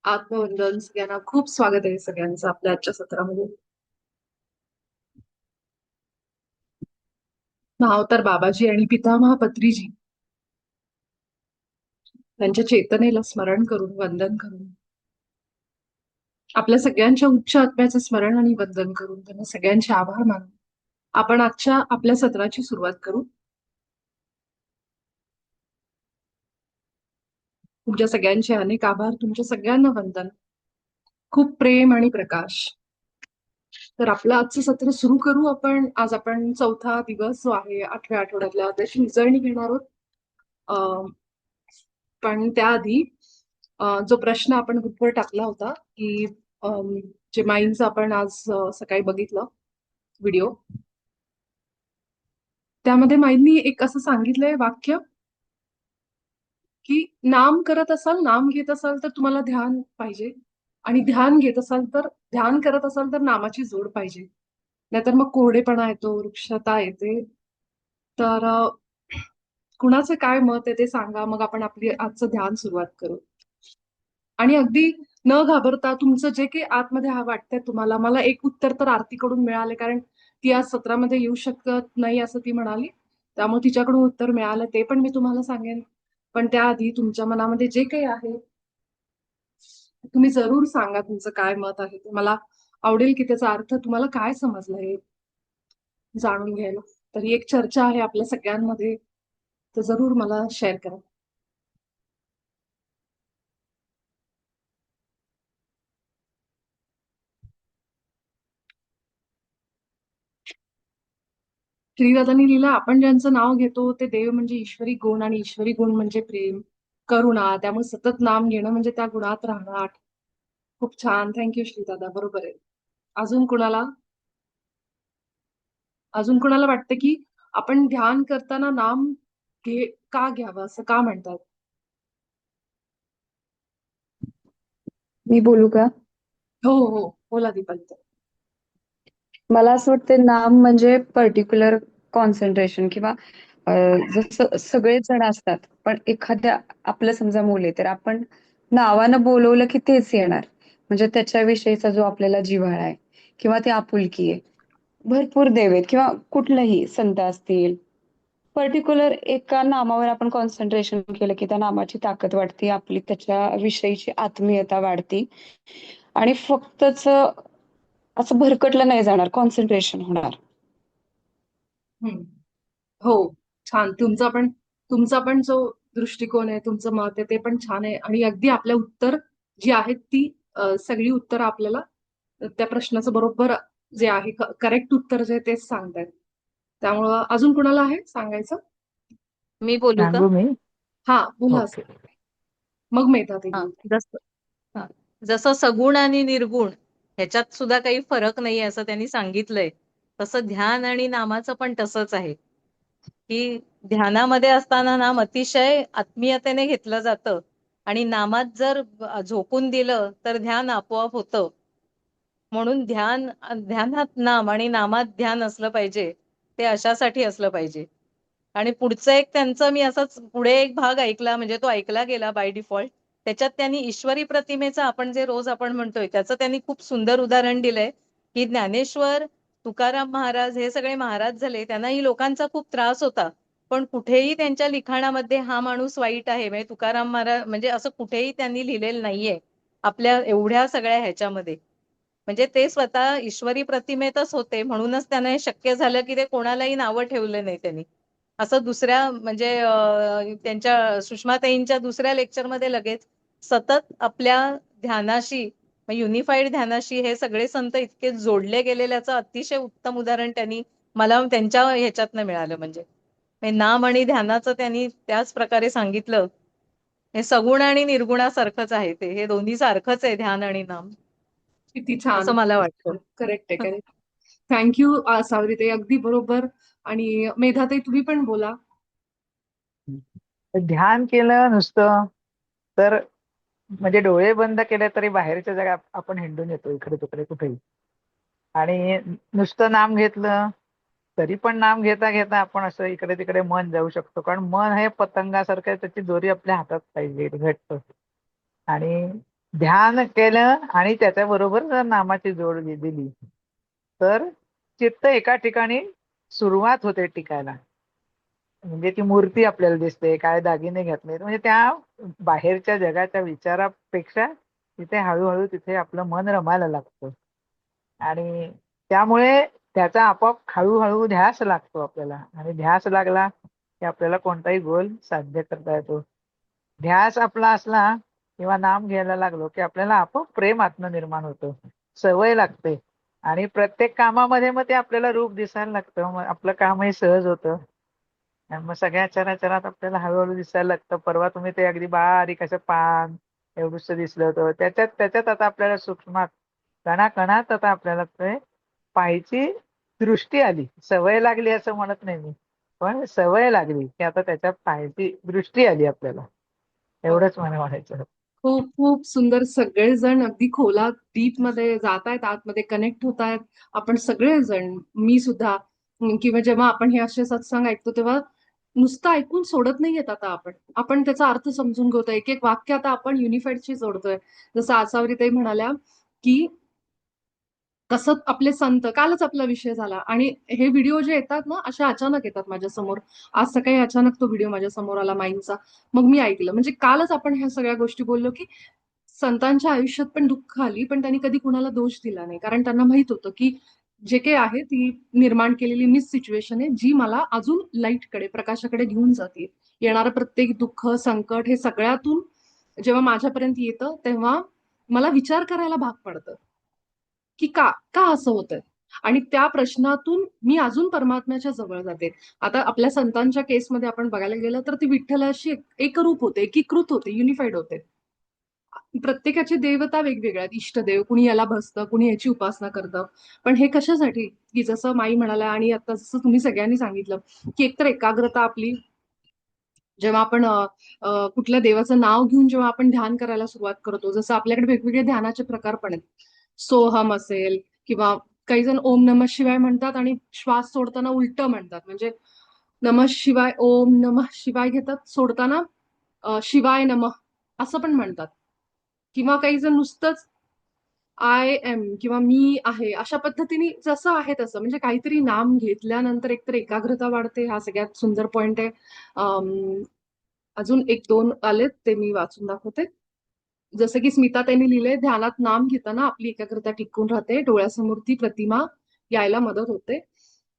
आत्मवंदन सगळ्यांना खूप स्वागत आहे सगळ्यांचं आपल्या आजच्या सत्रामध्ये. नाव तर बाबाजी आणि पितामह पत्रीजी त्यांच्या चेतनेला स्मरण करून वंदन करून आपल्या सगळ्यांच्या उच्च आत्म्याचे स्मरण आणि वंदन करून त्यांना सगळ्यांचे आभार मानून आपण आजच्या आपल्या सत्राची सुरुवात करू. तुमच्या सगळ्यांचे अनेक आभार, तुमच्या सगळ्यांना वंदन, खूप प्रेम आणि प्रकाश. तर आपलं आजचं सत्र सुरू करू. आज आपण चौथा दिवस जो आहे 8व्या आठवड्यातला त्याची उजळणी घेणार आहोत. अं, पण त्याआधी जो प्रश्न आपण ग्रुपवर टाकला होता की अम, जे माईंचं आपण आज सकाळी बघितलं व्हिडिओ, त्यामध्ये माईंनी एक असं सांगितलंय वाक्य की नाम करत असाल, नाम घेत असाल तर तुम्हाला ध्यान पाहिजे, आणि ध्यान घेत असाल तर ध्यान करत असाल तर नामाची जोड पाहिजे, नाहीतर मग कोरडेपणा येतो, वृक्षता येते. तर कुणाचं काय मत आहे ते सांगा, मग आपण आपली आजचं ध्यान सुरुवात करू. आणि अगदी न घाबरता तुमचं जे काही आतमध्ये वाटतंय तुम्हाला. मला एक उत्तर तर आरतीकडून मिळाले, कारण ती आज सत्रामध्ये येऊ शकत नाही असं ती म्हणाली, त्यामुळे तिच्याकडून उत्तर मिळालं ते पण मी तुम्हाला सांगेन. पण त्याआधी तुमच्या मनामध्ये जे काही आहे तुम्ही जरूर सांगा, तुमचं काय मत आहे ते. मला आवडेल की त्याचा अर्थ तुम्हाला काय समजला हे जाणून घ्यायला. तर ही एक चर्चा आहे आपल्या सगळ्यांमध्ये, तर जरूर मला शेअर करा. श्रीदादांनी लिहिलं, आपण ज्यांचं नाव घेतो ते देव म्हणजे ईश्वरी गुण, आणि ईश्वरी गुण म्हणजे प्रेम, करुणा. त्यामुळे सतत नाम घेणं म्हणजे त्या गुणात राहणं. खूप छान, थँक्यू श्रीदादा. बरोबर आहे. अजून कुणाला अजून कुणाला वाटतं की आपण ध्यान करताना नाम का घ्यावं, असं का म्हणतात? मी बोलू का? हो हो, बोला दीपाली. मला असं वाटतं नाम म्हणजे पर्टिक्युलर कॉन्सन्ट्रेशन किंवा जसं सगळेच जण असतात, पण एखाद्या आपलं समजा मुले तर आपण नावानं बोलवलं की तेच येणार. म्हणजे त्याच्याविषयीचा जो आपल्याला जिव्हाळा आहे किंवा ती आपुलकी आहे. भरपूर देव आहेत किंवा कुठल्याही संत असतील. पर्टिक्युलर एका नामावर आपण कॉन्सन्ट्रेशन केलं की त्या नामाची ताकद वाढते, आपली त्याच्या विषयीची आत्मीयता वाढते आणि फक्तच असं भरकटलं नाही जाणार, कॉन्सन्ट्रेशन होणार. हम्म. हो, छान. तुमचा पण जो दृष्टिकोन आहे, तुमचं मत आहे ते पण छान आहे. आणि अगदी आपल्या उत्तर जी आहेत ती सगळी उत्तरं आपल्याला त्या प्रश्नाचं बरोबर जे आहे करेक्ट उत्तर जे आहे तेच सांगतायत. त्यामुळं अजून कुणाला आहे सांगायचं? मी बोलू का? सांगू मी. हा, बोला. ओके. मग मेधा ते हा बोल. जस हा. जसं सगुण आणि निर्गुण ह्याच्यात सुद्धा काही फरक नाही असं त्यांनी सांगितलंय, तसं ध्यान आणि नामाचं पण तसंच आहे की ध्यानामध्ये असताना नाम अतिशय आत्मीयतेने घेतलं जातं, आणि नामात जर झोकून दिलं तर ध्यान आपोआप होतं. म्हणून ध्यानात नाम आणि नामात ध्यान असलं पाहिजे, ते अशासाठी असलं पाहिजे. आणि पुढचं एक त्यांचं मी असंच पुढे एक भाग ऐकला, म्हणजे तो ऐकला गेला बाय डिफॉल्ट. त्याच्यात त्यांनी ईश्वरी प्रतिमेचं आपण जे रोज आपण म्हणतोय त्याचं त्यांनी खूप सुंदर उदाहरण दिलंय की ज्ञानेश्वर, तुकाराम महाराज हे सगळे महाराज झाले, त्यांनाही लोकांचा खूप त्रास होता, पण कुठेही त्यांच्या लिखाणामध्ये हा माणूस वाईट आहे म्हणजे तुकाराम महाराज म्हणजे असं कुठेही त्यांनी लिहिलेलं नाहीये आपल्या एवढ्या सगळ्या ह्याच्यामध्ये. म्हणजे ते स्वतः ईश्वरी प्रतिमेतच होते, म्हणूनच त्यांना हे शक्य झालं की ते कोणालाही नावं ठेवलं नाही त्यांनी. असं दुसऱ्या म्हणजे त्यांच्या सुषमाताईंच्या दुसऱ्या लेक्चरमध्ये लगेच सतत आपल्या ध्यानाशी, युनिफाईड ध्यानाशी हे सगळे संत इतके जोडले गेलेल्याचं अतिशय उत्तम उदाहरण त्यांनी मला त्यांच्या ह्याच्यातनं मिळालं. म्हणजे नाम आणि ध्यानाचं त्यांनी त्याच प्रकारे सांगितलं. हे सगुण आणि निर्गुणासारखंच आहे, ते हे दोन्ही सारखंच आहे ध्यान आणि नाम, किती छान. असं मला वाटतं. करेक्ट आहे, करेक्ट. थँक्यू सावरीताई, अगदी बरोबर. आणि मेधाताई तुम्ही पण बोला. ध्यान केलं नुसतं तर म्हणजे डोळे बंद केले तरी बाहेरच्या जगात आपण हिंडून येतो इकडे तिकडे कुठेही. आणि नुसतं नाम घेतलं तरी पण नाम घेता घेता आपण असं इकडे तिकडे मन जाऊ शकतो, कारण मन हे पतंगासारखं आहे, त्याची दोरी आपल्या हातात पाहिजे घट्ट. आणि ध्यान केलं आणि त्याच्याबरोबर जर नामाची जोड दिली तर चित्त एका ठिकाणी सुरुवात होते टिकायला. म्हणजे ती मूर्ती आपल्याला दिसते, काय दागिने घातले, म्हणजे त्या बाहेरच्या जगाच्या विचारापेक्षा तिथे हळूहळू तिथे आपलं मन रमायला लागतं. आणि त्यामुळे त्याचा आपोआप हळूहळू ध्यास लागतो आपल्याला, आणि ध्यास लागला की आपल्याला कोणताही गोल साध्य करता येतो. ध्यास आपला असला किंवा नाम घ्यायला लागलो की आपल्याला आपोआप प्रेम आत्मनिर्माण होतं, सवय लागते, आणि प्रत्येक कामामध्ये मग ते आपल्याला रूप दिसायला लागतं. मग आपलं कामही सहज होतं, आणि मग सगळ्या चराचरात आपल्याला हळूहळू दिसायला लागतं. परवा तुम्ही ते अगदी बारीक असं पान एवढंसं दिसलं होतं, त्याच्यात त्याच्यात आता आपल्याला सूक्ष्मात कणाकणात आता आपल्याला ते पाहायची दृष्टी आली. सवय लागली असं म्हणत नाही मी, पण सवय लागली की आता त्याच्यात पाहायची दृष्टी आली आपल्याला. एवढंच मला म्हणायचं होतं. खूप खूप सुंदर. सगळेजण अगदी खोलात डीप मध्ये जात आहेत, आतमध्ये कनेक्ट होत आहेत. आपण सगळेजण, मी सुद्धा, किंवा जेव्हा आपण हे असे सत्संग ऐकतो तेव्हा नुसतं ऐकून सोडत नाहीयेत. आता आपण आपण त्याचा अर्थ समजून घेतोय. एक एक वाक्य आता आपण युनिफाईडशी जोडतोय. जसं आसावरीताई म्हणाल्या की कसं आपले संत, कालच आपला विषय झाला, आणि हे व्हिडिओ जे येतात ना अशा अचानक येतात माझ्या समोर. आज सकाळी अचानक तो व्हिडिओ माझ्या समोर आला माईंचा. मग मी ऐकलं. म्हणजे कालच आपण ह्या सगळ्या गोष्टी बोललो की संतांच्या आयुष्यात पण दुःख आली, पण त्यांनी कधी कुणाला दोष दिला नाही, कारण त्यांना माहित होतं की जे काही आहे ती निर्माण केलेली मीच सिच्युएशन आहे, जी मला अजून लाईटकडे, प्रकाशाकडे घेऊन जाते. येणारं प्रत्येक दुःख, संकट हे सगळ्यातून जेव्हा माझ्यापर्यंत येतं तेव्हा मला विचार करायला भाग पडतं की का का असं होतंय, आणि त्या प्रश्नातून मी अजून परमात्म्याच्या जवळ जाते. आता आपल्या संतांच्या केसमध्ये आपण बघायला गेलं तर ती विठ्ठलाशी एकरूप होते, एकीकृत होते, युनिफाईड होते. प्रत्येकाची देवता वेगवेगळ्या आहेत. इष्टदेव, कुणी याला भजतं, कुणी याची उपासना करतं. पण हे कशासाठी, की जसं माई म्हणाल्या आणि आता जसं तुम्ही सगळ्यांनी सांगितलं की एकतर एकाग्रता आपली, जेव्हा आपण कुठल्या देवाचं नाव घेऊन जेव्हा आपण ध्यान करायला सुरुवात करतो, जसं आपल्याकडे वेगवेगळे ध्यानाचे प्रकार पण आहेत. सोहम असेल, किंवा काही जण ओम नमः शिवाय म्हणतात आणि श्वास सोडताना उलट म्हणतात. म्हणजे नमः शिवाय, ओम नमः शिवाय घेतात, सोडताना शिवाय नमः असं पण म्हणतात. किंवा काही जण नुसतंच आय एम किंवा मी आहे अशा पद्धतीने जसं आहे तसं, म्हणजे काहीतरी नाम घेतल्यानंतर एकतर एकाग्रता वाढते. हा सगळ्यात सुंदर पॉइंट आहे. अजून एक दोन आलेत ते मी वाचून दाखवते. जसं की स्मिता त्यांनी लिहिलंय, ध्यानात नाम घेताना आपली एकाग्रता टिकून राहते, डोळ्यासमोर ती प्रतिमा यायला मदत होते.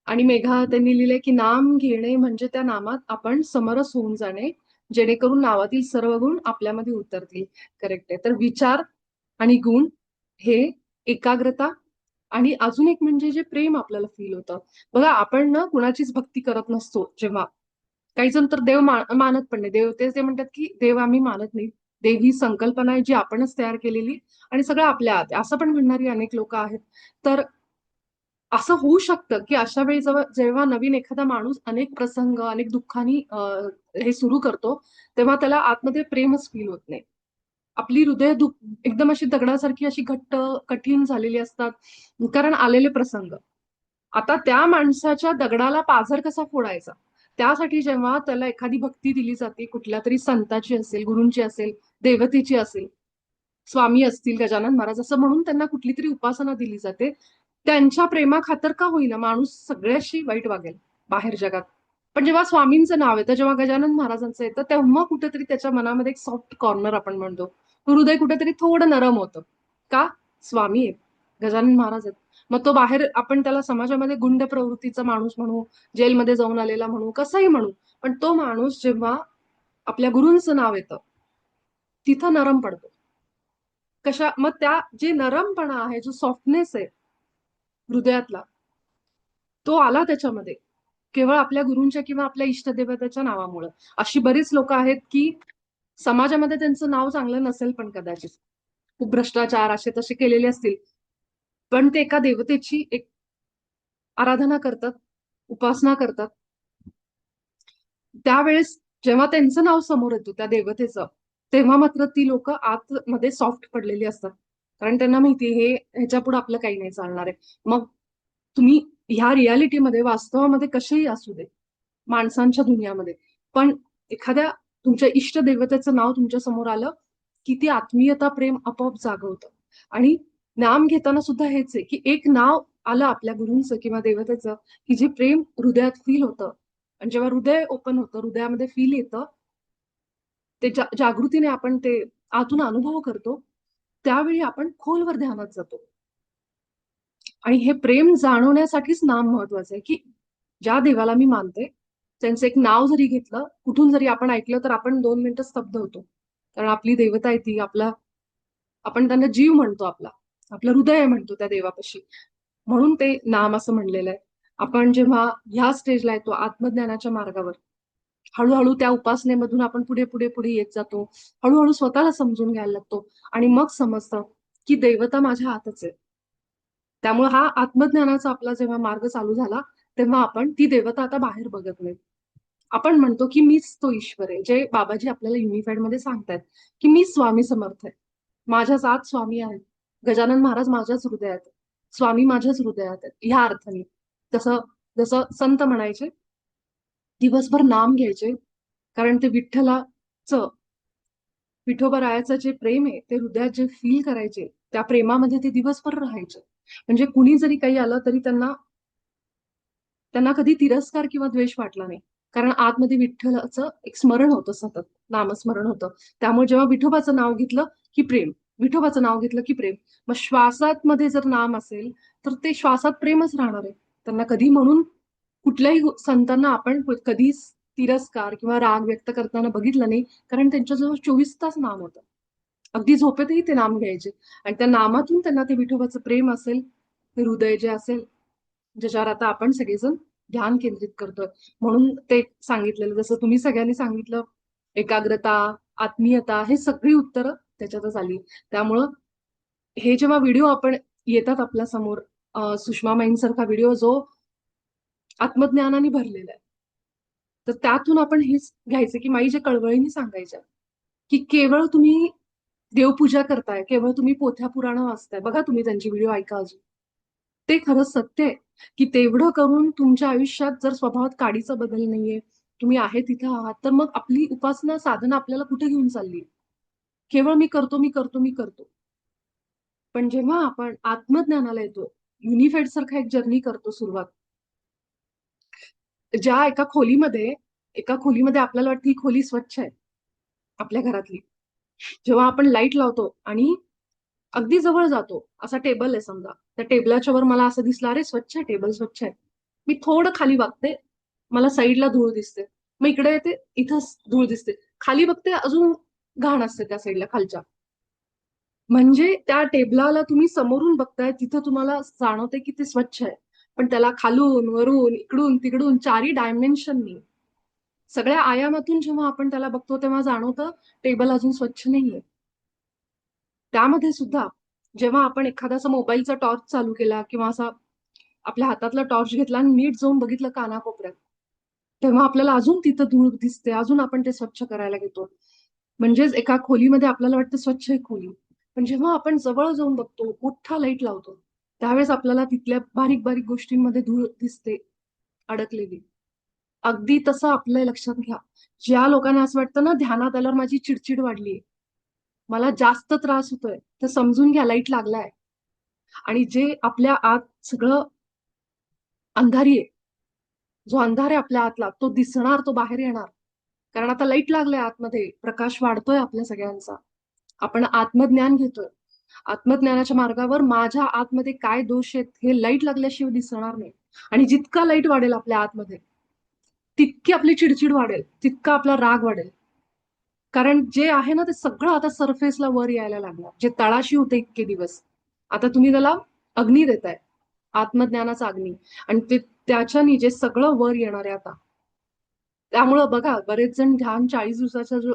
आणि मेघा त्यांनी लिहिलंय की नाम घेणे म्हणजे त्या नामात आपण समरस होऊन जाणे, जेणेकरून नावातील सर्व गुण आपल्यामध्ये उतरतील. करेक्ट आहे. तर विचार आणि गुण हे, एकाग्रता, आणि अजून एक म्हणजे जे प्रेम आपल्याला फील होतं. बघा, आपण ना कुणाचीच भक्ती करत नसतो जेव्हा, काही जण तर देव मानत पण नाही. देव ते म्हणतात की देव आम्ही मानत नाही, देव ही संकल्पना आहे जी आपणच तयार केलेली, आणि सगळं आपल्या आत आहे, असं पण म्हणणारी अनेक लोक आहेत. तर असं होऊ शकतं की अशा वेळी जेव्हा नवीन एखादा माणूस अनेक प्रसंग, अनेक दुःखांनी हे सुरू करतो, तेव्हा त्याला आतमध्ये प्रेमच फील होत नाही. आपली हृदय एकदम अशी दगडासारखी अशी घट्ट, कठीण झालेली असतात, कारण आलेले प्रसंग. आता त्या माणसाच्या दगडाला पाझर कसा फोडायचा, त्यासाठी जेव्हा त्याला एखादी भक्ती दिली जाते, कुठल्या तरी संताची असेल, गुरूंची असेल, देवतेची असेल, स्वामी असतील, गजानन महाराज असं म्हणून त्यांना कुठली तरी उपासना दिली जाते, त्यांच्या प्रेमाखातर का होईना माणूस सगळ्याशी वाईट वागेल बाहेर जगात. पण जेव्हा स्वामींचं नाव येतं, जेव्हा गजानन महाराजांचं येतं, तेव्हा कुठेतरी त्याच्या मनामध्ये एक सॉफ्ट कॉर्नर आपण म्हणतो, हृदय कुठेतरी थोडं नरम होतं. का? स्वामी आहेत, गजानन महाराज आहेत. मग तो बाहेर आपण त्याला समाजामध्ये गुंड प्रवृत्तीचा माणूस म्हणू, जेलमध्ये जाऊन आलेला म्हणू, कसंही म्हणू, पण तो माणूस जेव्हा आपल्या गुरूंचं नाव येतं तिथं नरम पडतो. मग त्या जे नरमपणा आहे, जो सॉफ्टनेस आहे हृदयातला, तो आला त्याच्यामध्ये केवळ आपल्या गुरूंच्या किंवा आपल्या इष्टदेवतेच्या नावामुळं. अशी बरीच लोक आहेत की समाजामध्ये त्यांचं नाव चांगलं नसेल, पण कदाचित खूप भ्रष्टाचार असे तसे केलेले असतील, पण ते एका देवतेची एक आराधना करतात, उपासना करतात. त्यावेळेस जेव्हा त्यांचं नाव समोर येतं त्या देवतेचं, तेव्हा मात्र ती लोक आतमध्ये सॉफ्ट पडलेली असतात, कारण त्यांना माहिती हे ह्याच्या पुढे आपलं काही नाही चालणार आहे. मग तुम्ही ह्या रियालिटीमध्ये, वास्तवामध्ये कसेही असू दे, माणसांच्या दुनियामध्ये, पण एखाद्या तुमच्या इष्ट देवतेचं नाव तुमच्या समोर आलं, की ती आत्मीयता, प्रेम आपोआप जागवतं. आणि नाम घेताना सुद्धा हेच आहे, की एक नाव आलं आपल्या गुरूंचं किंवा देवतेचं, की जे प्रेम हृदयात फील होतं. आणि जेव्हा हृदय ओपन होतं, हृदयामध्ये फील येतं, ते जागृतीने आपण ते आतून अनुभव करतो, त्यावेळी आपण खोलवर ध्यानात जातो. आणि हे प्रेम जाणवण्यासाठीच नाम महत्वाचं आहे, की ज्या देवाला मी मानते, त्यांचं एक नाव जरी घेतलं, कुठून जरी आपण ऐकलं, तर आपण 2 मिनिटं स्तब्ध होतो. कारण आपली देवता आहे ती, आपण त्यांना जीव म्हणतो आपला. आपलं हृदय आहे म्हणतो त्या देवापाशी. म्हणून ते नाम असं म्हणलेलं आहे. आपण जेव्हा ह्या स्टेजला येतो आत्मज्ञानाच्या मार्गावर, हळूहळू त्या उपासनेमधून आपण पुढे पुढे पुढे येत जातो. हळूहळू स्वतःला समजून घ्यायला लागतो आणि मग समजतं की देवता माझ्या हातच आहे. त्यामुळे हा आत्मज्ञानाचा आपला जेव्हा मार्ग चालू झाला, तेव्हा आपण ती देवता आता बाहेर बघत नाही. आपण म्हणतो की मीच तो ईश्वर आहे, जे बाबाजी आपल्याला युनिफाईड मध्ये सांगतायत की मी स्वामी समर्थ आहे. माझ्याच आत स्वामी आहेत. गजानन महाराज माझ्याच हृदयात आहेत. स्वामी माझ्याच हृदयात आहेत, ह्या अर्थाने. तसं जसं संत म्हणायचे, दिवसभर नाम घ्यायचे, कारण ते विठ्ठलाचं, विठोबरायाचं जे प्रेम आहे ते हृदयात जे फील करायचे, त्या प्रेमामध्ये ते दिवसभर राहायचे. म्हणजे कुणी जरी काही आलं तरी त्यांना त्यांना कधी तिरस्कार किंवा द्वेष वाटला नाही. कारण आतमध्ये विठ्ठलाचं एक स्मरण होतं सतत, नामस्मरण होतं. त्यामुळे जेव्हा विठोबाचं नाव घेतलं की प्रेम, विठोबाचं नाव घेतलं की प्रेम. मग श्वासात मध्ये जर नाम असेल, तर ते श्वासात प्रेमच राहणार आहे. त्यांना कधी म्हणून कुठल्याही संतांना आपण कधीच तिरस्कार किंवा राग व्यक्त करताना बघितलं नाही, कारण त्यांच्याजवळ 24 तास नाम होतं. अगदी झोपेतही ते नाम घ्यायचे आणि त्या नामातून त्यांना ते विठोबाचं प्रेम असेल, ते हृदय जे असेल, ज्याच्यावर आता आपण सगळेजण ध्यान केंद्रित करतोय. म्हणून ते सांगितलेलं, जसं तुम्ही सगळ्यांनी सांगितलं, एकाग्रता, आत्मीयता, हे सगळी उत्तरं त्याच्यातच आली. त्यामुळं हे जेव्हा व्हिडिओ आपण येतात आपल्या समोर, सुषमा माईंसारखा व्हिडिओ जो आत्मज्ञानाने भरलेला आहे, तर त्यातून आपण हेच घ्यायचं की माई जे कळवळीने सांगायच्या, की केवळ तुम्ही देवपूजा करताय, केवळ तुम्ही पोथ्या पुराण वाचताय. बघा, तुम्ही त्यांची व्हिडिओ ऐका अजून. ते खरंच सत्य आहे, की तेवढं करून तुमच्या आयुष्यात जर स्वभावात काडीचा बदल नाहीये, तुम्ही आहे तिथं आहात, तर मग आपली उपासना साधना आपल्याला कुठे घेऊन चालली? केवळ मी करतो, मी करतो, मी करतो. पण जेव्हा आपण आत्मज्ञानाला येतो, युनिफाईड सारखा एक जर्नी करतो सुरुवात, ज्या एका खोलीमध्ये आपल्याला वाटतं ही खोली स्वच्छ आहे, आपल्या घरातली. जेव्हा आपण लाईट लावतो आणि अगदी जवळ जातो, असा टेबल आहे समजा, त्या टेबलाच्या वर मला असं दिसलं, अरे स्वच्छ आहे, टेबल स्वच्छ आहे. मी थोडं खाली बघते, मला साईडला धूळ दिसते. मग इकडे येते, इथं धूळ दिसते. खाली बघते, अजून घाण असते त्या साईडला खालच्या. म्हणजे त्या टेबलाला तुम्ही समोरून बघताय, तिथं तुम्हाला जाणवते की ते स्वच्छ आहे. पण त्याला खालून, वरून, इकडून, तिकडून, चारही डायमेन्शननी, सगळ्या आयामातून जेव्हा आपण त्याला बघतो, तेव्हा जाणवतं टेबल अजून स्वच्छ नाहीये. त्यामध्ये सुद्धा जेव्हा आपण एखादा असा मोबाईलचा टॉर्च चालू केला किंवा असा आपल्या हातातला टॉर्च घेतला आणि नीट जाऊन बघितलं कानाकोपऱ्यात, तेव्हा आपल्याला अजून तिथं धूळ दिसते, अजून आपण ते स्वच्छ करायला घेतो. म्हणजेच एका खोलीमध्ये आपल्याला वाटतं स्वच्छ आहे खोली, पण जेव्हा आपण जवळ जाऊन बघतो, मोठा लाईट लावतो, त्यावेळेस आपल्याला तिथल्या बारीक बारीक गोष्टींमध्ये धूळ दिसते अडकलेली. अगदी तसं आपल्या लक्षात घ्या. ज्या लोकांना असं वाटतं ना, ध्यानात आल्यावर माझी चिडचिड वाढली, मला जास्त त्रास होतोय, तर समजून घ्या लाईट लागलाय. आणि जे आपल्या आत सगळं अंधारी आहे, जो अंधार आहे आपल्या आतला, तो दिसणार, तो बाहेर येणार. कारण आता लाईट लागलाय आतमध्ये, प्रकाश वाढतोय आपल्या सगळ्यांचा. आपण आत्मज्ञान घेतोय. आत्मज्ञानाच्या मार्गावर माझ्या आतमध्ये काय दोष आहेत हे लाईट लागल्याशिवाय दिसणार नाही. आणि जितका लाईट वाढेल आपल्या आतमध्ये, तितकी आपली चिडचिड वाढेल, तितका आपला राग वाढेल. कारण जे आहे ना, ते सगळं आता सरफेसला वर यायला लागलं. जे तळाशी होते इतके दिवस, आता तुम्ही त्याला अग्नी देताय, आत्मज्ञानाचा अग्नी. आणि ते त्याच्यानी जे सगळं वर येणार आहे आता. त्यामुळं बघा, बरेच जण ध्यान 40 दिवसाचा जो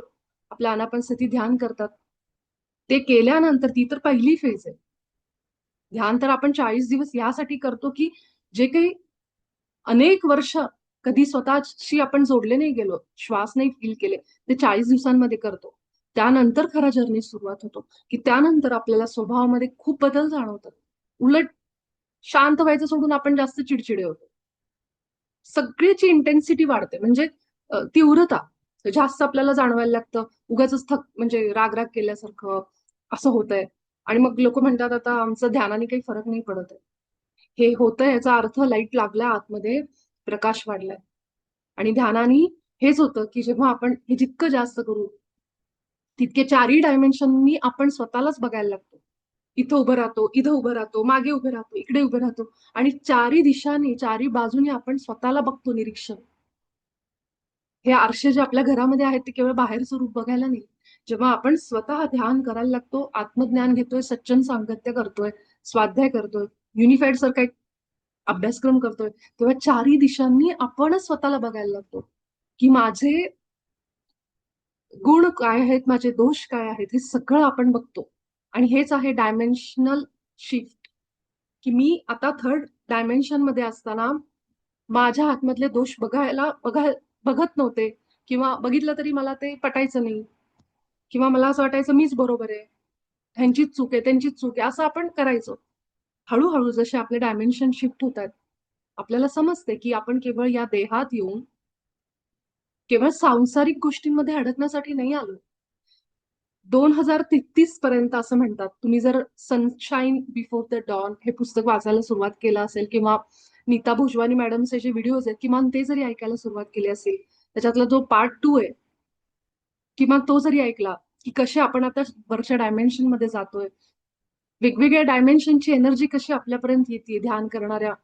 आपल्या आनापानसती ध्यान करतात, ते केल्यानंतर ती तर पहिली फेज आहे. ध्यान तर आपण 40 दिवस यासाठी करतो की जे काही अनेक वर्ष कधी स्वतःशी आपण जोडले नाही गेलो, श्वास नाही फील केले, ते 40 दिवसांमध्ये करतो. त्यानंतर खरा जर्नी सुरुवात होतो, की त्यानंतर आपल्याला स्वभावामध्ये खूप बदल जाणवतात. उलट शांत व्हायचं सोडून आपण जास्त चिडचिडे होतो. सगळ्याची इंटेन्सिटी वाढते, म्हणजे तीव्रता. जास्त आपल्याला जाणवायला लागतं, उगाचच म्हणजे राग केल्यासारखं असं होतंय. आणि मग लोक म्हणतात आता आमचं ध्यानाने काही फरक नाही पडत आहे. हे होतंय याचा अर्थ लाईट लागलाय आतमध्ये, प्रकाश वाढलाय. आणि ध्यानाने हेच होतं की जेव्हा आपण हे जितकं जास्त करू तितके चारही डायमेन्शननी आपण स्वतःलाच बघायला लागतो. इथं उभं राहतो, इथं उभं राहतो, मागे उभे राहतो, इकडे उभे राहतो आणि चारी दिशांनी, चारी बाजूने आपण स्वतःला बघतो निरीक्षण. हे आरसे जे आपल्या घरामध्ये आहेत ते केवळ बाहेरचं रूप बघायला नाही. जेव्हा आपण स्वतः ध्यान करायला लागतो, आत्मज्ञान घेतोय, सज्जन सांगत्य करतोय, स्वाध्याय करतोय, युनिफाईड सारखा एक अभ्यासक्रम करतोय, तेव्हा चारही दिशांनी आपणच स्वतःला बघायला लागतो की माझे गुण काय आहेत, माझे दोष काय आहेत, हे सगळं आपण बघतो. आणि हेच आहे डायमेन्शनल शिफ्ट, की मी आता थर्ड डायमेन्शन मध्ये असताना माझ्या आतमधले दोष बघत नव्हते, किंवा बघितलं तरी मला ते पटायचं नाही, किंवा मला असं वाटायचं मीच बरोबर आहे, ह्यांचीच चूक आहे, त्यांचीच चूक आहे, असं आपण करायचो. हळूहळू जसे आपले डायमेन्शन शिफ्ट होत आहेत, आपल्याला समजते की आपण केवळ या देहात येऊन केवळ सांसारिक गोष्टींमध्ये अडकण्यासाठी नाही आलो. 2033 पर्यंत असं म्हणतात. तुम्ही जर सनशाईन बिफोर द डॉन हे पुस्तक वाचायला सुरुवात केलं असेल, किंवा नीता भोजवानी मॅडमचे जे व्हिडिओज आहेत किमान ते जरी ऐकायला सुरुवात केली असेल, त्याच्यातला जो पार्ट 2 आहे किमान तो जरी ऐकला, की कसे आपण आता वरच्या डायमेन्शन मध्ये जातोय, वेगवेगळ्या डायमेन्शनची एनर्जी कशी आपल्यापर्यंत येते, ध्यान करणाऱ्या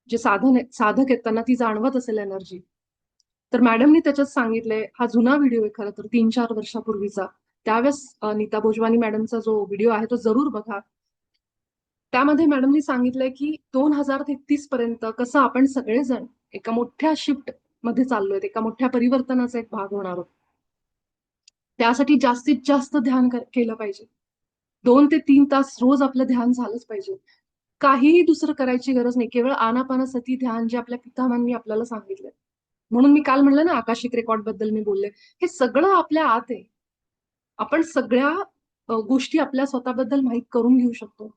जे साधक आहेत त्यांना ती जाणवत असेल एनर्जी. तर मॅडमनी त्याच्यात सांगितलंय, हा जुना व्हिडिओ आहे खरं तर 3-4 वर्षापूर्वीचा. त्यावेळेस नीता भोजवानी मॅडमचा जो व्हिडिओ आहे तो जरूर बघा. त्यामध्ये मॅडमनी सांगितलंय की 2033 पर्यंत कसं आपण सगळेजण एका मोठ्या शिफ्ट मध्ये चाललोय, एका मोठ्या परिवर्तनाचा एक भाग होणार आहोत. त्यासाठी जास्तीत जास्त ध्यान केलं पाहिजे. 2 ते 3 तास रोज आपलं ध्यान झालंच पाहिजे. काहीही दुसरं करायची गरज नाही, केवळ आनापानसती ध्यान जे आपल्या पितामहांनी आपल्याला सांगितलंय. म्हणून मी काल म्हणलं ना, आकाशिक रेकॉर्ड बद्दल मी बोलले, हे सगळं आपल्या आत आहे. आपण सगळ्या गोष्टी आपल्या स्वतःबद्दल माहीत करून घेऊ शकतो.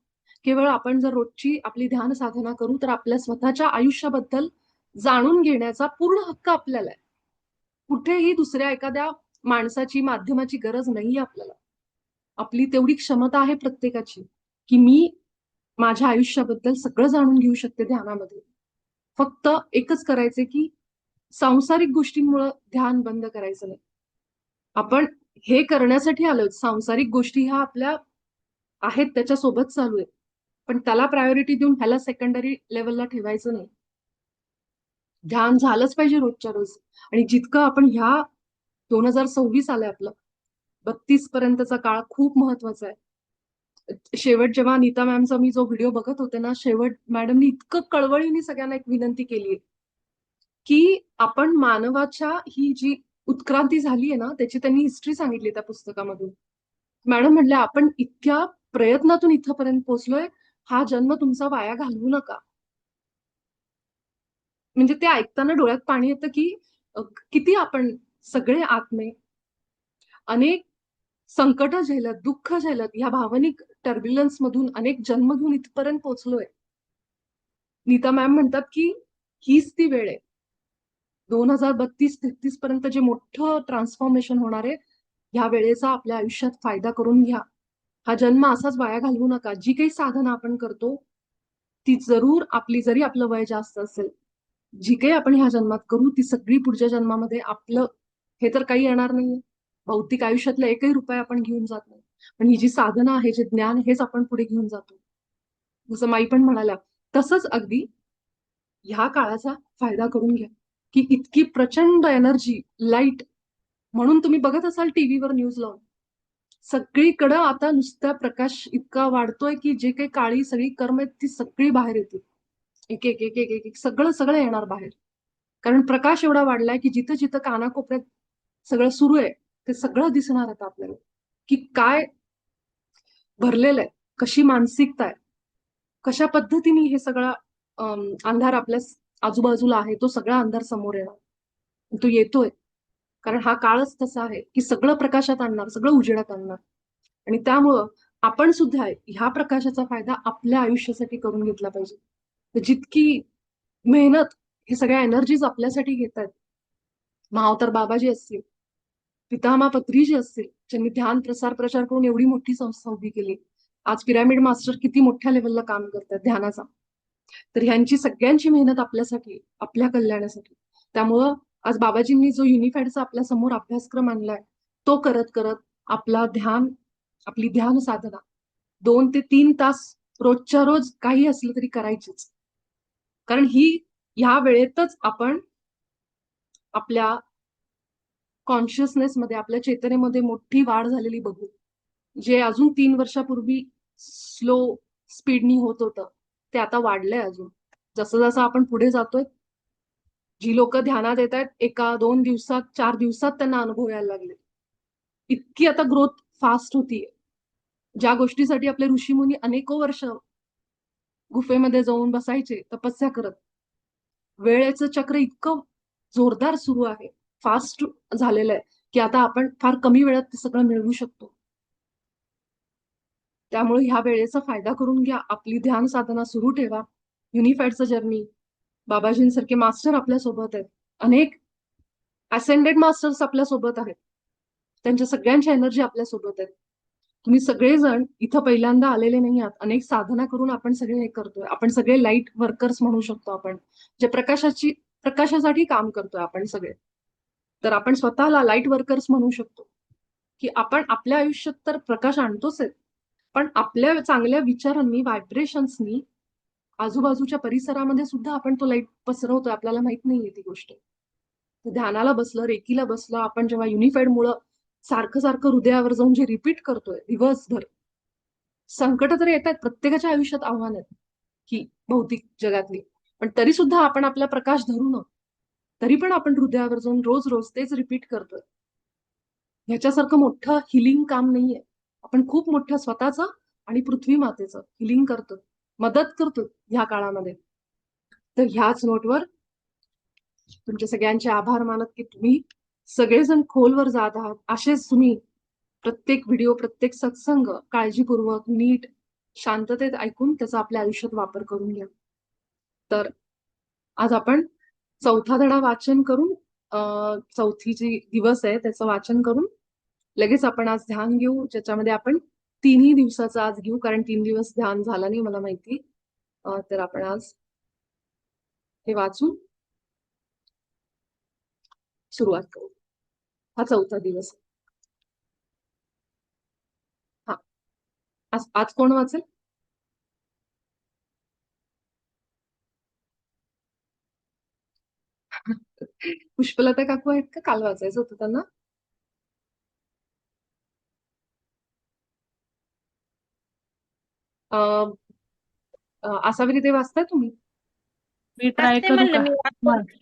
केवळ आपण जर रोजची आपली ध्यान साधना करू तर आपल्या स्वतःच्या आयुष्याबद्दल जाणून घेण्याचा पूर्ण हक्क आपल्याला आहे. कुठेही दुसऱ्या एखाद्या माणसाची, माध्यमाची गरज नाहीये आपल्याला. आपली तेवढी क्षमता आहे प्रत्येकाची, की मी माझ्या आयुष्याबद्दल सगळं जाणून घेऊ शकते ध्यानामध्ये. फक्त एकच करायचे की सांसारिक गोष्टींमुळे ध्यान बंद करायचं नाही. आपण हे करण्यासाठी आलोय, सांसारिक गोष्टी ह्या आपल्या आहेत त्याच्यासोबत चालू आहे, पण त्याला प्रायोरिटी देऊन ह्याला सेकंडरी लेवलला ठेवायचं नाही. ध्यान झालंच पाहिजे रोजच्या रोज. आणि जितकं आपण ह्या 2026 आलंय आपलं, 32 पर्यंतचा काळ खूप महत्वाचा आहे. शेवट जेव्हा नीता मॅमचा मी जो व्हिडिओ बघत होते ना, शेवट मॅडमनी इतकं कळवळीने सगळ्यांना एक विनंती केली की आपण मानवाच्या ही जी उत्क्रांती झाली आहे ना, त्याची त्यांनी हिस्ट्री सांगितली त्या पुस्तकामधून. मॅडम म्हटल्या, आपण इतक्या प्रयत्नातून इथपर्यंत पोहोचलोय, हा जन्म तुमचा वाया घालवू नका. म्हणजे ते ऐकताना डोळ्यात पाणी येतं की किती आपण सगळे आत्मे अनेक संकट झेलत, दुःख झेलत, ह्या भावनिक टर्ब्युलन्स मधून अनेक जन्म घेऊन इथपर्यंत पोहोचलोय. नीता मॅम म्हणतात की हीच ती वेळ आहे. 2032-33 पर्यंत जे मोठं ट्रान्सफॉर्मेशन होणार आहे, ह्या वेळेचा आपल्या आयुष्यात फायदा करून घ्या. हा जन्म असाच वाया घालवू नका. जी काही साधना आपण करतो ती जरूर आपली, जरी आपलं वय जास्त असेल, जी काही आपण ह्या जन्मात करू ती सगळी पुढच्या जन्मामध्ये आपलं, हे तर काही येणार नाहीये. भौतिक आयुष्यातला एकही रुपया आपण घेऊन जात नाही, पण ही जी साधना आहे, जे ज्ञान, हेच आपण पुढे घेऊन जातो. जसं माई पण म्हणाल्या तसंच अगदी ह्या काळाचा फायदा करून घ्या, की इतकी प्रचंड एनर्जी, लाईट. म्हणून तुम्ही बघत असाल टीव्हीवर न्यूज लावून, सगळीकडं आता नुसता प्रकाश इतका वाढतोय की जे काही काळी सगळी कर्म आहेत ती सगळी बाहेर येतील. एक एक एक एक एक एक सगळं सगळं येणार बाहेर. कारण प्रकाश एवढा वाढलाय की जिथं जिथं कानाकोपऱ्यात सगळं सुरू आहे ते सगळं दिसणार आता आपल्याला, की काय भरलेलं आहे, कशी मानसिकता आहे, कशा पद्धतीने हे सगळा अंधार आपल्या आजूबाजूला आहे, तो सगळा अंधार समोर येणार. तो येतोय कारण हा काळच तसा आहे की सगळं प्रकाशात आणणार, सगळं उजेडात आणणार. आणि त्यामुळं आपण सुद्धा ह्या प्रकाशाचा फायदा आपल्या आयुष्यासाठी करून घेतला पाहिजे. तर जितकी मेहनत हे सगळ्या एनर्जीज आपल्यासाठी घेतात, महाअवतार बाबाजी असतील, पितामह पत्रीजी असतील, ज्यांनी ध्यान प्रचार करून एवढी मोठी संस्था उभी केली. आज पिरामिड मास्टर किती मोठ्या लेवलला काम करतात ध्यानाचा. तर ह्यांची सगळ्यांची मेहनत आपल्यासाठी, आपल्या कल्याणासाठी. त्यामुळं आज बाबाजींनी जो युनिफाईडचा आपल्या समोर अभ्यासक्रम आणलाय, तो करत करत आपली ध्यान साधना 2 ते 3 तास रोजच्या रोज काही असलं तरी करायचीच. कारण ह्या वेळेतच आपण आपल्या कॉन्शियसनेसमध्ये, आपल्या चेतनेमध्ये मोठी वाढ झालेली बघू. जे अजून 3 वर्षापूर्वी स्लो स्पीडनी होत होतं, ते आता वाढलंय अजून. जसं जसं आपण पुढे जातोय, जी लोक ध्यानात येत आहेत, 1-2 दिवसात, 4 दिवसात त्यांना अनुभव यायला लागले. इतकी आता ग्रोथ फास्ट होतीये. ज्या गोष्टीसाठी आपले ऋषीमुनी अनेको वर्ष गुफेमध्ये जाऊन बसायचे तपस्या करत, वेळेचं चक्र इतकं जोरदार सुरू आहे, फास्ट झालेलं आहे, की आता आपण फार कमी वेळात ते सगळं मिळवू शकतो. त्यामुळे ह्या वेळेचा फायदा करून घ्या. आपली ध्यान साधना सुरू ठेवा. युनिफाईडचं जर्नी, बाबाजींसारखे मास्टर आपल्या सोबत आहेत. अनेक असेंडेड मास्टर्स आपल्या सोबत आहेत. त्यांच्या सगळ्यांची एनर्जी आपल्या सोबत आहेत. तुम्ही सगळेजण इथं पहिल्यांदा आलेले नाही आहात. अनेक साधना करून आपण सगळे हे करतोय. आपण सगळे लाईट वर्कर्स म्हणू शकतो आपण, जे प्रकाशासाठी काम करतोय आपण सगळे. तर आपण स्वतःला लाईट वर्कर्स म्हणू शकतो, की आपण आपल्या आयुष्यात तर प्रकाश आणतोच आहे, पण आपल्या चांगल्या विचारांनी, व्हायब्रेशन्सनी आजूबाजूच्या परिसरामध्ये सुद्धा आपण तो लाईट पसरवतोय. आपल्याला माहित नाहीये ती गोष्ट. तर ध्यानाला बसलं, रेकीला बसलं, आपण जेव्हा युनिफाईड मुळे सारखं सारखं हृदयावर जाऊन जे रिपीट करतोय दिवसभर, संकट तर येत आहेत, प्रत्येकाच्या आयुष्यात आव्हान आहेत ही भौतिक जगातली, पण तरी सुद्धा आपण आपला प्रकाश धरून, तरी पण आपण हृदयावर जाऊन रोज रोज तेच रिपीट करतोय. ह्याच्यासारखं मोठं हिलिंग काम नाहीये. आपण खूप मोठं स्वतःचं आणि पृथ्वी मातेचं हिलिंग करतो, मदत करतो ह्या काळामध्ये. तर ह्याच नोटवर तुमचे सगळ्यांचे आभार मानत, की तुम्ही सगळेजण खोलवर जात आहात. असेच तुम्ही प्रत्येक व्हिडिओ, प्रत्येक सत्संग काळजीपूर्वक, नीट, शांततेत ऐकून त्याचा आपल्या आयुष्यात वापर करून घ्या. तर आज आपण चौथा धडा वाचन करून, चौथी जी दिवस आहे त्याचं वाचन करून लगेच आपण आज ध्यान घेऊ, ज्याच्यामध्ये आपण 3 दिवसाचं आज घेऊ, कारण 3 दिवस ध्यान झालं नाही मला माहिती. तर आपण आज हे वाचून सुरुवात करू. हा चौथा दिवस आहे. हा, आज आज कोण वाचेल? पुष्पलता काकू आहेत का? काल वाचायचं होतं त्यांना. अं, आसावरी ते वाचताय तुम्ही? मी ट्राय वाचते करू म्हणलं का? मी.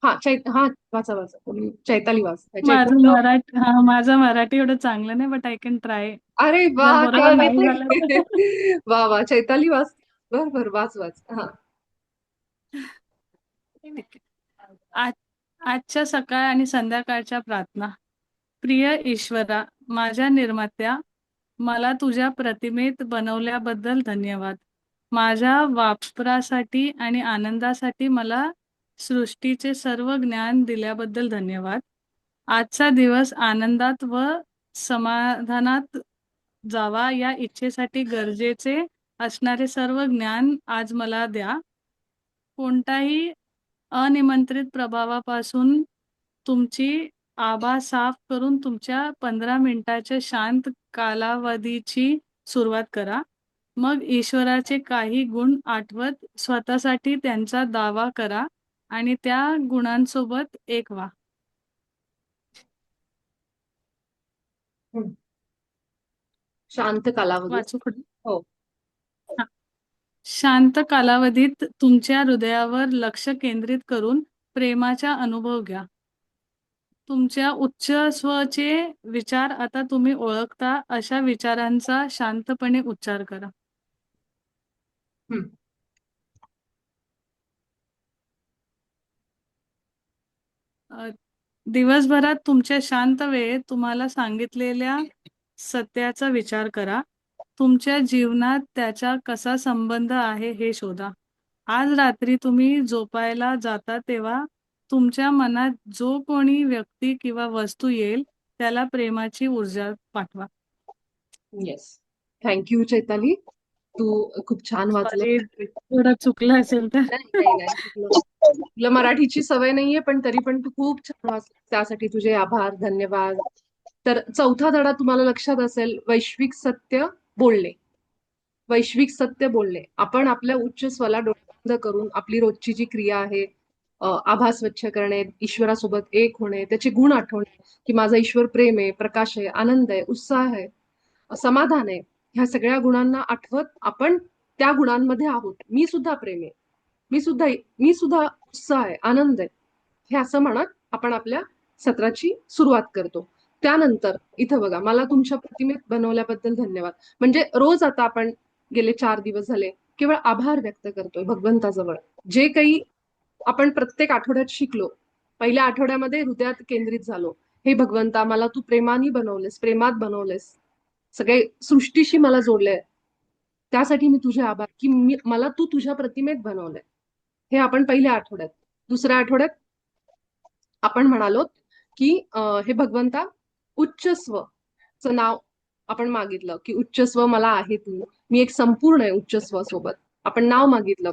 हा हा, वाचा वाचा तुम्ही. चैताली वाच. माझं मराठी एवढं चांगलं नाही, बट आय कॅन ट्राय. अरे वा, जर बरोबर नाही झालं तर वा वा, चैताली वाच. बर वाच वाच. हा, ठीक आहे. आजच्या सकाळ आणि संध्याकाळच्या प्रार्थना. प्रिय ईश्वरा, माझ्या निर्मात्या, मला तुझ्या प्रतिमेत बनवल्याबद्दल धन्यवाद. माझ्या वापरासाठी आणि आनंदासाठी मला सृष्टीचे सर्व ज्ञान दिल्याबद्दल धन्यवाद. आजचा दिवस आनंदात व समाधानात जावा या इच्छेसाठी गरजेचे असणारे सर्व ज्ञान आज मला द्या. कोणताही अनिमंत्रित प्रभावापासून तुमची आभा साफ करून तुमच्या 15 मिनिटाच्या शांत कालावधीची सुरुवात करा. मग ईश्वराचे काही गुण आठवत स्वतःसाठी त्यांचा दावा करा आणि त्या गुणांसोबत एक व्हा. शांत कालावधी. वाचू पुढे. हो. हा. शांत कालावधीत तुमच्या हृदयावर लक्ष केंद्रित करून प्रेमाचा अनुभव घ्या. तुमच्या उच्च स्वचे विचार आता तुम्ही ओळखता अशा विचारांचा शांतपणे उच्चार करा. हम्म. दिवसभरात तुमच्या शांत वेळेत तुम्हाला सांगितलेल्या सत्याचा विचार करा. तुमच्या जीवनात त्याचा कसा संबंध आहे हे शोधा. आज रात्री तुम्ही झोपायला जाता तेव्हा तुमच्या मनात जो कोणी व्यक्ती किंवा वस्तू येईल त्याला प्रेमाची ऊर्जा पाठवा. येस. थँक्यू चैताली. तू खूप छान वाचलं. सॉरी, थोडं चुकलं असेल तर. नाही नाही चुकलं. तुला मराठीची सवय नाहीये, पण तरी पण तू खूप छान वाचलं. त्यासाठी तुझे आभार, धन्यवाद. तर चौथा धडा तुम्हाला लक्षात असेल, वैश्विक सत्य बोलणे. वैश्विक सत्य बोलणे. आपण आपल्या उच्च स्वला डोळे बंद करून आपली रोजची जी क्रिया आहे, आभास स्वच्छ करणे, ईश्वरासोबत एक होणे, त्याचे गुण आठवणे, की माझा ईश्वर प्रेम आहे, प्रकाश आहे, आनंद आहे, उत्साह आहे, समाधान आहे. ह्या सगळ्या गुणांना आठवत आपण त्या गुणांमध्ये आहोत. मी सुद्धा प्रेम आहे, मी सुद्धा उत्साह आहे, आनंद आहे, हे असं म्हणत आपण आपल्या सत्राची सुरुवात करतो. त्यानंतर इथं बघा, मला तुमच्या प्रतिमेत बनवल्याबद्दल धन्यवाद. म्हणजे रोज आता आपण गेले 4 दिवस झाले केवळ आभार व्यक्त करतोय भगवंताजवळ. जे काही आपण प्रत्येक आठवड्यात शिकलो, पहिल्या आठवड्यामध्ये हृदयात केंद्रित झालो. हे भगवंता, मला तू प्रेमाने बनवलेस, प्रेमात बनवलेस, सगळे सृष्टीशी मला जोडलंय, त्यासाठी मी तुझे आभार, की मला तू तुझ्या प्रतिमेत बनवलंय. हे आपण पहिल्या आठवड्यात. दुसऱ्या आठवड्यात आपण म्हणालो की हे भगवंता, उच्च स्वचं नाव आपण मागितलं, की उच्च स्व मला आहे तू, मी एक संपूर्ण आहे उच्च स्व सोबत. आपण नाव मागितलं.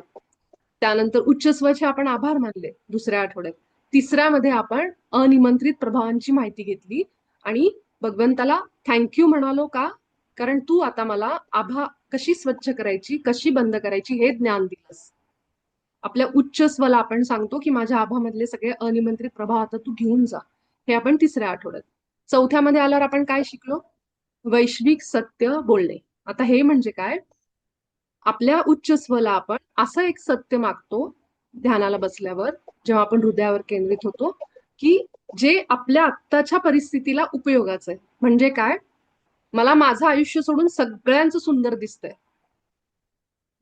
त्यानंतर उच्च स्वचे आपण आभार मानले दुसऱ्या आठवड्यात. तिसऱ्यामध्ये आपण अनिमंत्रित प्रभावांची माहिती घेतली आणि भगवंताला थँक्यू म्हणालो. का? कारण तू आता मला आभा कशी स्वच्छ करायची, कशी बंद करायची हे ज्ञान दिलंस. आपल्या उच्च स्वला आपण सांगतो की माझ्या आभामधले सगळे अनिमंत्रित प्रभाव आता तू घेऊन जा. हे आपण तिसऱ्या आठवड्यात. चौथ्यामध्ये आल्यावर आपण काय शिकलो? वैश्विक सत्य बोलणे. आता हे म्हणजे काय? आपल्या उच्च स्वला आपण असं एक सत्य मागतो ध्यानाला बसल्यावर, जेव्हा आपण हृदयावर केंद्रित होतो, की जे आपल्या आत्ताच्या परिस्थितीला उपयोगाचं आहे. म्हणजे काय? मला माझं आयुष्य सोडून सगळ्यांचं सुंदर दिसतंय,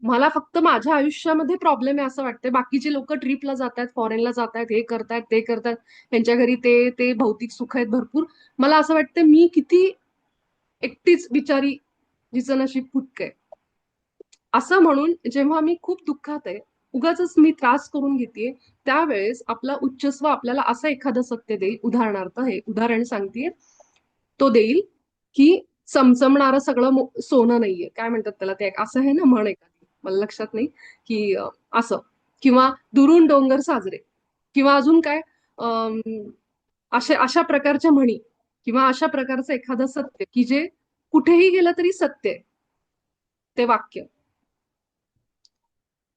मला फक्त माझ्या आयुष्यामध्ये प्रॉब्लेम आहे असं वाटतंय. बाकीचे लोक ट्रिपला जात आहेत, फॉरेनला जात आहेत, हे करतायत, ते करतायत, त्यांच्या घरी ते भौतिक सुख आहेत भरपूर. मला असं वाटतं मी किती एकटीच बिचारी, जिचं नशीब फुटकं आहे. असं म्हणून जेव्हा मी खूप दुःखात आहे, उगाच मी त्रास करून घेतेय, त्यावेळेस आपला उच्चस्व आपल्याला असं एखादं सत्य देईल. उदाहरणार्थ, हे उदाहरण सांगतेय, तो देईल की चमचमणारं सगळं सोनं नाहीये. काय म्हणतात त्याला, ते असं आहे ना म्हण एखादी, मला लक्षात नाही, की असं, किंवा दुरून डोंगर साजरे, किंवा अजून काय, अशा प्रकारच्या म्हणी, किंवा अशा प्रकारचं एखादं सत्य की जे कुठेही गेलं तरी सत्य आहे. ते वाक्य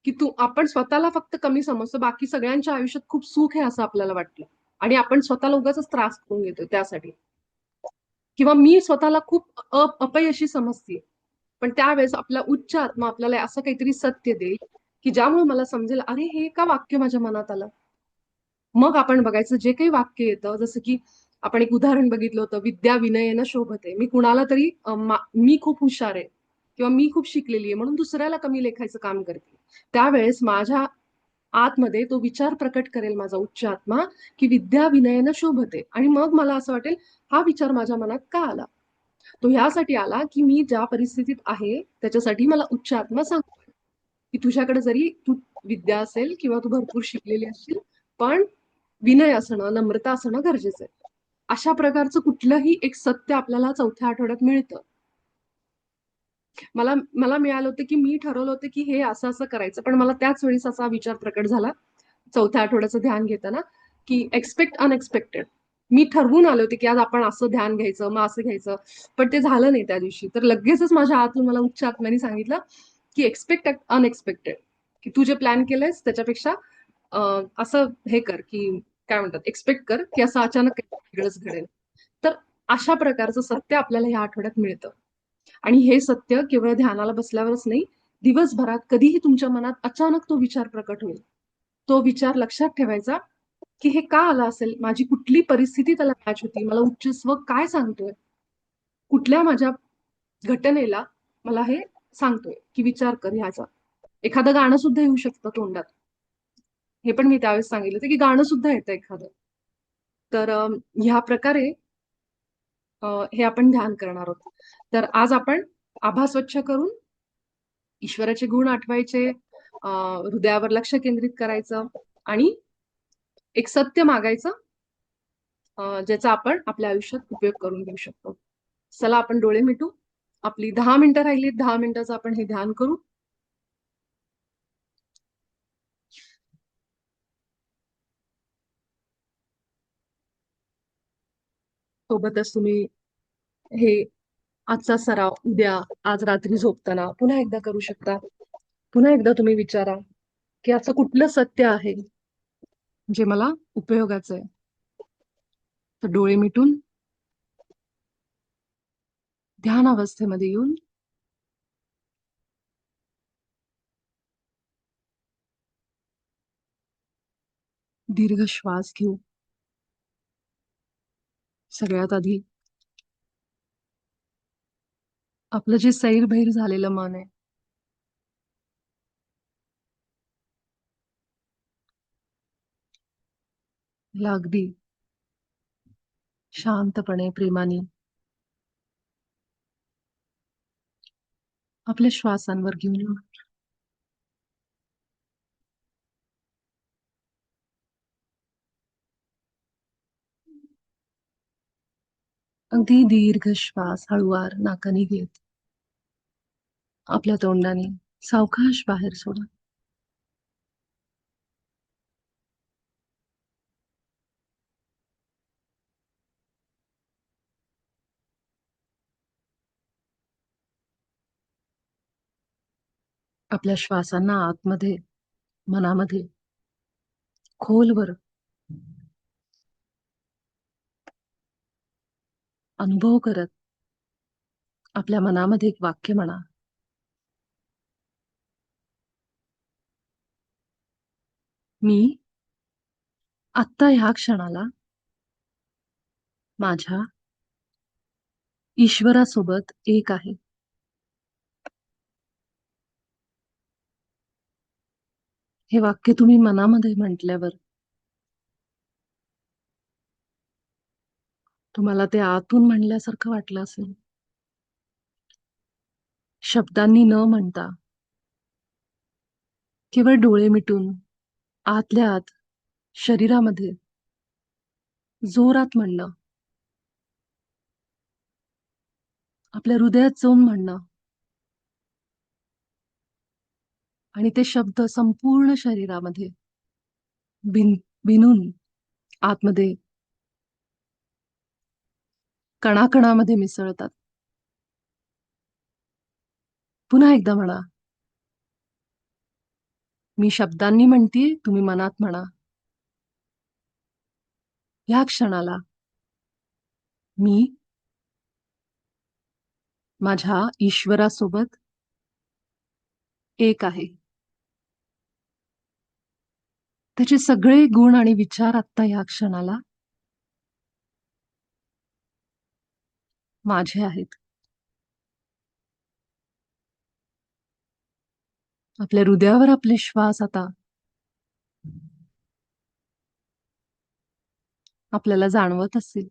की आपण स्वतःला फक्त कमी समजतो, बाकी सगळ्यांच्या आयुष्यात खूप सुख आहे असं आपल्याला वाटलं, आणि आपण स्वतःला उगाच त्रास करून घेतो त्यासाठी. किंवा मी स्वतःला खूप अपयशी समजते, पण त्यावेळेस आपला उच्च आत्मा आपल्याला असं काहीतरी सत्य देईल की ज्यामुळे मला समजेल, अरे हे का वाक्य माझ्या मनात आलं. मग आपण बघायचं, जे काही वाक्य येतं, जसं की आपण एक उदाहरण बघितलं होतं, विद्या विनयेनं शोभते. मी कुणाला तरी मी खूप हुशार आहे किंवा मी खूप शिकलेली आहे म्हणून दुसऱ्याला कमी लेखायचं काम करते. त्यावेळेस माझ्या आतमध्ये तो विचार प्रकट करेल माझा उच्च आत्मा, की विद्या विनयेनं शोभते. आणि मग मला असं वाटेल, हा विचार माझ्या मनात का आला? तो ह्यासाठी आला की मी ज्या परिस्थितीत आहे त्याच्यासाठी मला उच्च आत्मा सांगतोय की तुझ्याकडे जरी तू विद्या असेल किंवा तू भरपूर शिकलेली असशील, पण विनय असणं, नम्रता असणं गरजेचं आहे. अशा प्रकारचं कुठलंही एक सत्य आपल्याला चौथ्या आठवड्यात मिळतं. मला मिळालं होतं की मी ठरवलं होतं की हे असं असं करायचं, पण मला त्याच वेळेस असा विचार प्रकट झाला चौथ्या आठवड्याचं ध्यान घेताना, की एक्सपेक्ट अनएक्सपेक्टेड. मी ठरवून आले होते की आज आपण असं ध्यान घ्यायचं, मग असं घ्यायचं, पण ते झालं नाही त्या दिवशी. तर लगेचच माझ्या आतून मला उच्च आत्म्याने सांगितलं की एक्सपेक्ट अनएक्सपेक्टेड, की तू जे प्लॅन केलंयस त्याच्यापेक्षा असं हे कर, की काय म्हणतात, एक्सपेक्ट कर की असं अचानक वेगळंच घडेल. तर अशा प्रकारचं सत्य आपल्याला ह्या आठवड्यात मिळतं. आणि हे सत्य केवळ ध्यानाला बसल्यावरच नाही, दिवसभरात कधीही तुमच्या मनात अचानक तो विचार प्रकट होईल. तो विचार लक्षात ठेवायचा की हे का आलं असेल, माझी कुठली परिस्थिती त्याला मॅच होती, मला उच्च स्व काय सांगतोय, कुठल्या माझ्या घटनेला मला हे सांगतोय, की विचार कर ह्याचा. एखादं गाणं सुद्धा येऊ शकतं तोंडात, हे पण मी त्यावेळेस सांगितलं होतं की गाणं सुद्धा येतं एखादं. तर ह्या प्रकारे हे आपण ध्यान करणार आहोत. तर आज आपण आभा स्वच्छ करून ईश्वराचे गुण आठवायचे, हृदयावर लक्ष केंद्रित करायचं, आणि एक सत्य मागायचं ज्याचा आपण आपल्या आयुष्यात उपयोग करून घेऊ शकतो. चला आपण डोळे मिटू. आपली 10 मिनिटं राहिली. 10 मिनिटाचं आपण हे ध्यान करू. सोबतच तुम्ही हे आजचा सराव उद्या, आज रात्री झोपताना पुन्हा एकदा करू शकता. पुन्हा एकदा तुम्ही विचारा की असं कुठलं सत्य आहे जे मला उपयोगाचं आहे. तर डोळे मिटून ध्यान अवस्थेमध्ये येऊन दीर्घ श्वास घेऊ. सगळ्यात आधी आपलं जे सैरभैर झालेलं मन आहे त्याला अगदी शांतपणे प्रेमाने आपल्या श्वासांवर घेऊन येऊ. अगदी दीर्घ श्वास हळूवार नाकाने घेत आपल्या तोंडाने सावकाश बाहेर सोडा. आपल्या श्वासांना आतमध्ये मनामध्ये खोलवर अनुभव करत आपल्या मनामध्ये एक वाक्य म्हणा. मी आत्ता ह्या क्षणाला माझ्या ईश्वरासोबत एक आहे. हे वाक्य तुम्ही मनामध्ये म्हटल्यावर तुम्हाला ते आतून म्हणल्यासारखं वाटलं असेल. शब्दांनी न म्हणता केवळ डोळे मिटून आतल्या आत शरीरामध्ये जोरात म्हणणं, आपल्या हृदयात जाऊन म्हणणं आणि ते शब्द संपूर्ण शरीरामध्ये भिनून आतमध्ये कणाकणामध्ये मिसळतात. पुन्हा एकदा म्हणा. मी शब्दांनी म्हणतीये, तुम्ही मनात म्हणा. या क्षणाला मी माझ्या ईश्वरासोबत एक आहे. त्याचे सगळे गुण आणि विचार आत्ता या क्षणाला माझे आहेत. आपल्या हृदयावर आपले श्वास आता आपल्याला जाणवत असतील.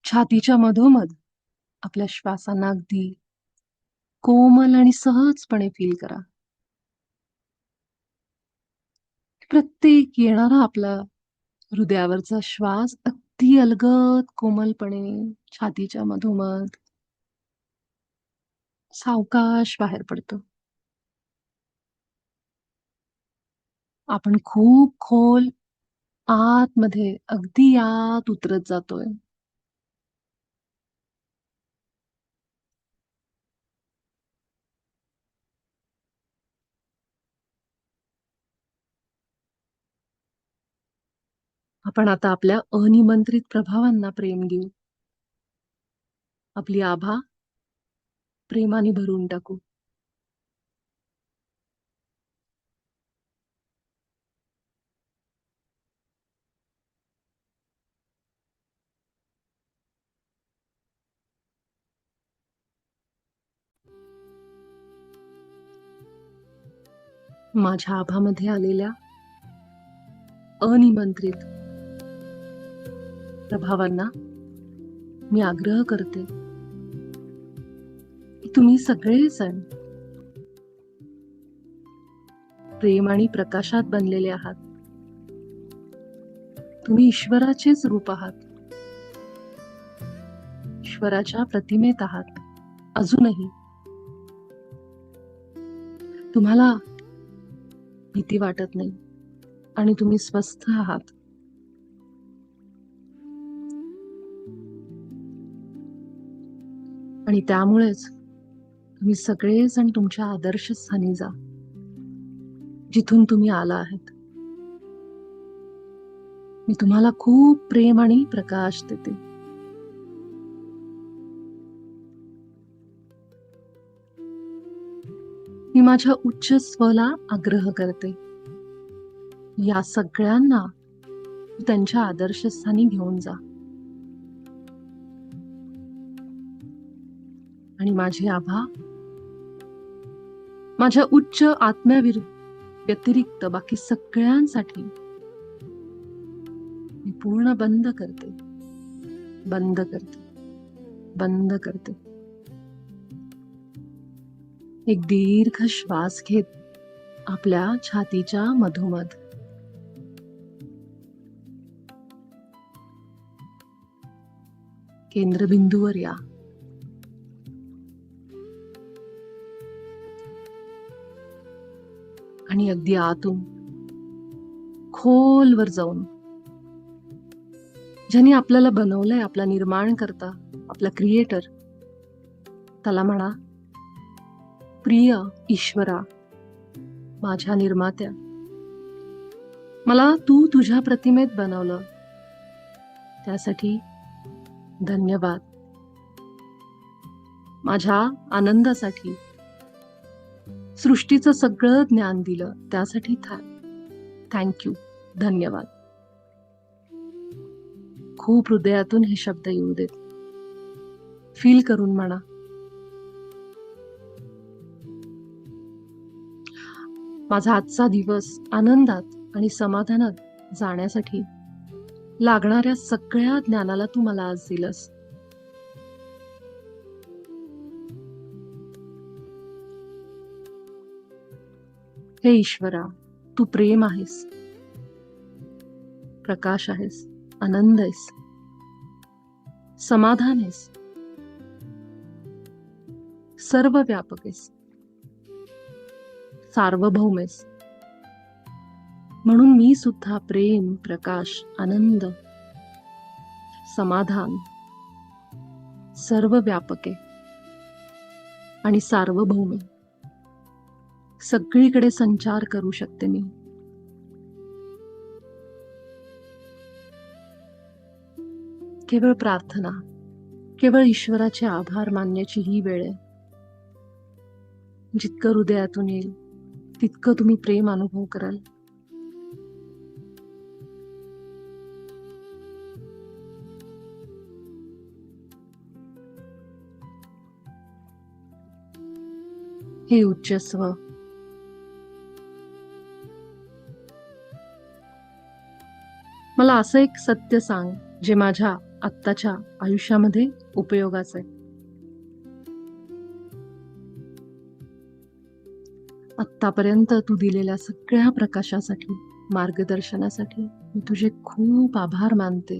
छातीच्या मधोमध आपल्या श्वासांना अगदी कोमल आणि सहजपणे फील करा. प्रत्येक येणारा आपला हृदयावरचा श्वास अगदी अलगद कोमलपणे छातीच्या मधोमध सावकाश बाहेर पडतो. आपण खूप खोल आतमध्ये अगदी आत उतरत जातोय. आपण आता आपल्या अनिमंत्रित प्रभावांना प्रेम देऊ. आपली आभा प्रेमाने भरून टाकू. माझ्या आभामध्ये आलेल्या अनिमंत्रित प्रभावांना मी आग्रह करते की तुम्ही सगळेजण प्रेम आणि प्रकाशात बनलेले आहात. तुम्ही ईश्वराचेच रूप आहात, ईश्वराच्या प्रतिमेत आहात. अजूनही तुम्हाला भीती वाटत नाही आणि तुम्ही स्वस्थ आहात. आणि त्यामुळेच तुम्ही सगळेजण तुमच्या आदर्श स्थानी जा, जिथून तुम्ही आला आहात. मी तुम्हाला खूप प्रेम आणि प्रकाश देते. मी माझ्या उच्च स्वला आग्रह करते, या सगळ्यांना त्यांच्या आदर्शस्थानी घेऊन जा. आणि माझे आभा माझ्या उच्च व्यतिरिक्त बाकी सगळ्यांसाठी मी पूर्ण बंद करते, बंद करते, बंद करते. एक दीर्घ श्वास घेत आपल्या छातीच्या मधोमध केंद्रबिंदूवर या. आणि अगदी आतून खोलवर जाऊन ज्यांनी आपल्याला बनवलंय, आपला निर्माण करता, आपला क्रिएटर, त्याला म्हणा, प्रिय ईश्वरा, माझ्या निर्मात्या, मला तू तुझ्या प्रतिमेत बनवलं, त्यासाठी धन्यवाद. माझ्या आनंदासाठी सृष्टीचं सगळं ज्ञान दिलं, त्यासाठी थँक्यू, धन्यवाद. खूप हृदयातून हे शब्द येऊ देत. फील करून म्हणा. माझा आजचा दिवस आनंदात आणि समाधानात जाण्यासाठी लागणाऱ्या सगळ्या ज्ञानाला तू मला आज दिलंस. हे ईश्वरा, तू प्रेम आहेस, प्रकाश आहेस, आनंद आहेस, समाधान आहेस, सर्व व्यापक आहेस, सार्वभौम आहेस. म्हणून मी सुद्धा प्रेम, प्रकाश, आनंद, समाधान, सर्व व्यापक आहे आणि सार्वभौम आहे. सगळीकडे संचार करू शकते मी. केवळ प्रार्थना, केवळ ईश्वराचे आभार मानण्याची ही वेळ आहे. जितकं हृदयातून येईल तितकं तुम्ही प्रेम अनुभव कराल. हे उच्च स्व, मला असं एक सत्य सांग जे माझ्या आत्ताच्या आयुष्यामध्ये उपयोगाचं आहे. आत्तापर्यंत तू दिलेल्या सगळ्या प्रकाशासाठी, मार्गदर्शनासाठी मी तुझे खूप आभार मानते.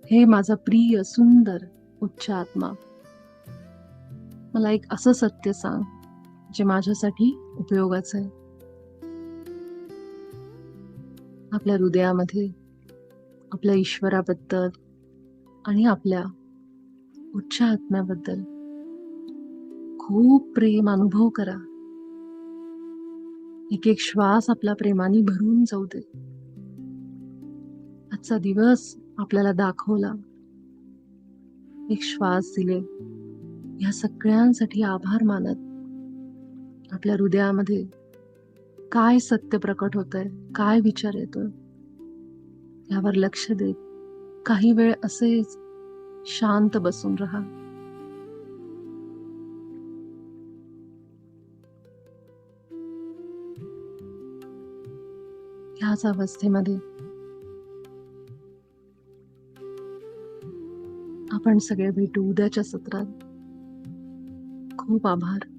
हे माझा प्रिय, सुंदर, उच्च आत्मा, मला एक असं सत्य सांग जे माझ्यासाठी उपयोगाचं आहे. आपल्या हृदयामध्ये आपल्या ईश्वराबद्दल आणि आपल्या उच्च आत्म्याबद्दल खूप प्रेम अनुभव करा. एक एक श्वास आपला प्रेमाने भरून जाऊ दे. आजचा दिवस आपल्याला दाखवला, एक श्वास दिले, या सगळ्यांसाठी आभार मानत आपल्या हृदयामध्ये काय सत्य प्रकट होतंय, काय विचार येतोय, यावर लक्ष देत काही वेळ असेच शांत बसून राहा. ह्याच अवस्थेमध्ये आपण सगळे भेटू उद्याच्या सत्रात. खूप आभार.